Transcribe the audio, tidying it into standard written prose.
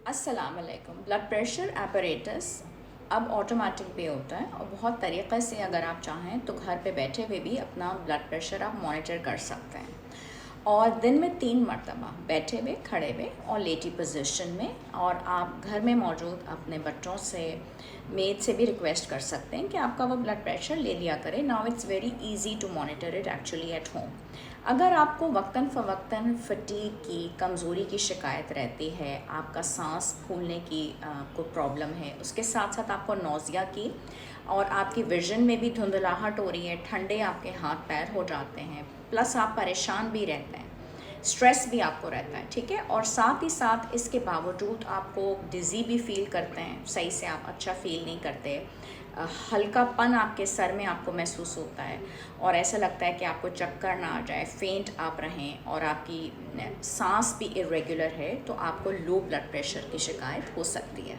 अस्सलामुअलैकुम। Blood pressure apparatus अब automatic भी होता है और बहुत तरीक़े से अगर आप चाहें तो घर पे बैठे हुए भी अपना ब्लड प्रेशर आप मॉनिटर कर सकते हैं। और दिन में 3 मरतबा बैठे हुए, खड़े हुए और लेटी पोजीशन में, और आप घर में मौजूद अपने बच्चों से, मेड से भी रिक्वेस्ट कर सकते हैं कि आपका वो ब्लड प्रेशर ले लिया करें। Now it's very easy to monitor it actually at home. अगर आपको वक्तन फ़वक्तन फटीग की, कमज़ोरी की शिकायत रहती है, आपका सांस फूलने की कोई प्रॉब्लम है, उसके साथ साथ आपको नौज़िया की और आपकी विज़न में भी धुंधलाहट हो रही है, ठंडे आपके हाथ पैर हो जाते हैं, प्लस आप परेशान भी रहते हैं, स्ट्रेस भी आपको रहता है, ठीक है, और साथ ही साथ इसके बावजूद आपको डिज़ी भी फ़ील करते हैं, सही से आप अच्छा फ़ील नहीं करते, हल्कापन आपके सर में आपको महसूस होता है और ऐसा लगता है कि आपको चक्कर ना आ जाए, फेंट आप रहें और आपकी सांस भी इरेगुलर है, तो आपको लो ब्लड प्रेशर की शिकायत हो सकती है।